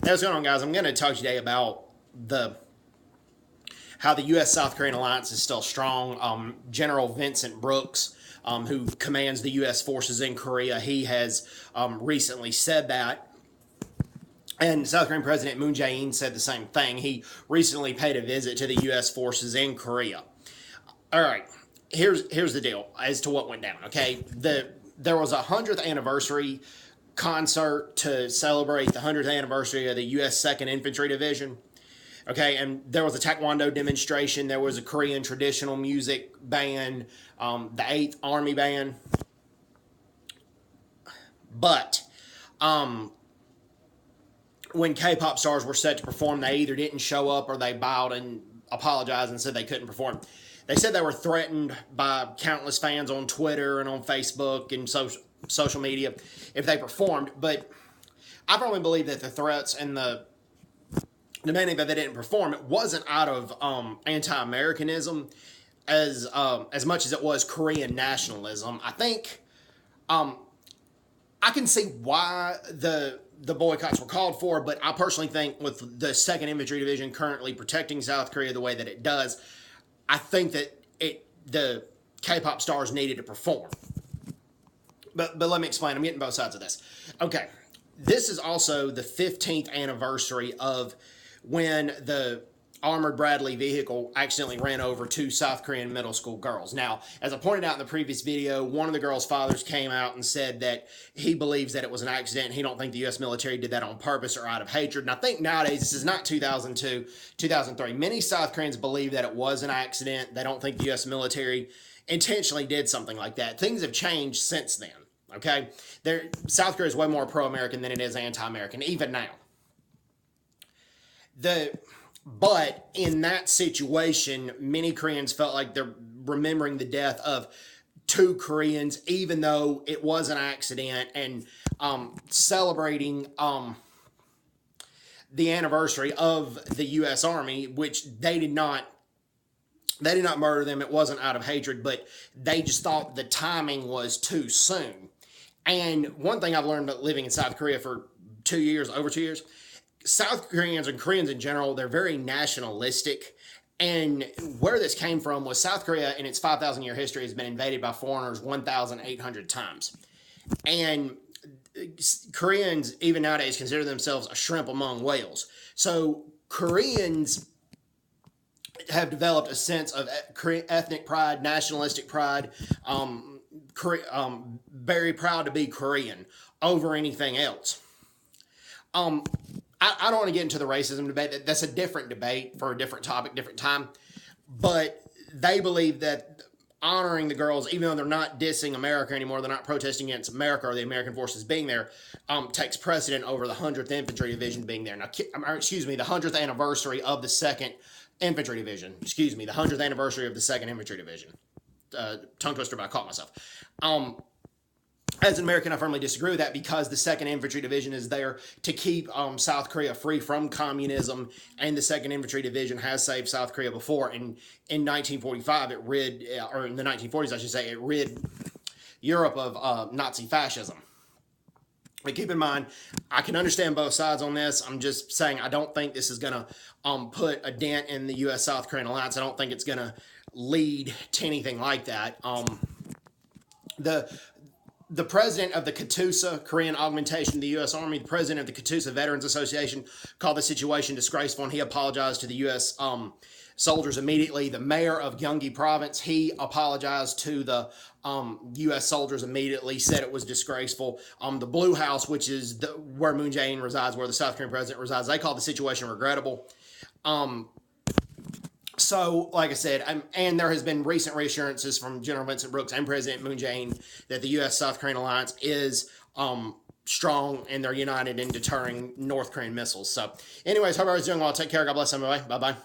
Hey, what's going on, guys? I'm going to talk today about how the U.S.-South Korean alliance is still strong. General Vincent Brooks, who commands the U.S. forces in Korea, he has recently said that. And South Korean President Moon Jae-in said the same thing. He recently paid a visit to the U.S. forces in Korea. All right, here's the deal as to what went down. Okay, there was a 100th anniversary concert to celebrate the 100th anniversary of the U.S. 2nd Infantry Division. Okay, and there was a taekwondo demonstration. There was a Korean traditional music band, the 8th Army Band. But when K-pop stars were set to perform, they either didn't show up or they bowed and apologized and said they couldn't perform. They said they were threatened by countless fans on Twitter and on Facebook and social media if they performed. But I firmly believe that the threats and the demanding that they didn't perform, it wasn't out of anti-Americanism as much as it was Korean nationalism. I think I can see why the boycotts were called for, but I personally think with the 2nd Infantry Division currently protecting South Korea the way that it does, I think that the K-pop stars needed to perform. But let me explain. I'm getting both sides of this. Okay, this is also the 15th anniversary of when the armored Bradley vehicle accidentally ran over 2 South Korean middle school girls. Now, as I pointed out in the previous video, one of the girls' fathers came out and said that he believes that it was an accident. He don't think the U.S. military did that on purpose or out of hatred. And I think nowadays, this is not 2002, 2003. Many South Koreans believe that it was an accident. They don't think the U.S. military intentionally did something like that. Things have changed since then, okay? South Korea is way more pro-American than it is anti-American, even now. But in that situation, many Koreans felt like they're remembering the death of 2 Koreans, even though it was an accident, and celebrating the anniversary of the U.S. Army, which they did not murder them. It wasn't out of hatred, but they just thought the timing was too soon. And one thing I've learned about living in South Korea for over 2 years, South Koreans and Koreans in general, they're very nationalistic. And where this came from was South Korea, in its 5,000-year history, has been invaded by foreigners 1,800 times. And Koreans, even nowadays, consider themselves a shrimp among whales. So Koreans have developed a sense of ethnic pride, nationalistic pride, very proud to be Korean over anything else. I don't want to get into the racism debate. That's a different debate for a different topic, different time. But they believe that honoring the girls, even though they're not dissing America anymore, they're not protesting against America or the American forces being there, takes precedent over the 100th Infantry Division being there. Now, the 100th anniversary of the 2nd Infantry Division. The 100th anniversary of the 2nd Infantry Division. Tongue twister, but I caught myself. As an American, I firmly disagree with that because the 2nd Infantry Division is there to keep South Korea free from communism, and the 2nd Infantry Division has saved South Korea before. And in 1945, or in the 1940s, I should say, it rid Europe of Nazi fascism. But keep in mind, I can understand both sides on this. I'm just saying I don't think this is going to put a dent in the U.S.-South Korean alliance. I don't think it's going to lead to anything like that. The president of the KATUSA, Korean Augmentation of the U.S. Army, the president of the KATUSA Veterans Association, called the situation disgraceful, and he apologized to the U.S. Soldiers immediately. The mayor of Gyeonggi Province, he apologized to the U.S. soldiers immediately, said it was disgraceful. The Blue House, which is where Moon Jae-in resides, where the South Korean president resides, they called the situation regrettable. So, like I said, and there has been recent reassurances from General Vincent Brooks and President Moon Jae-in that the U.S.-South Korean alliance is strong and they're united in deterring North Korean missiles. So, anyways, hope everybody's doing well. Take care. God bless everybody. Bye-bye.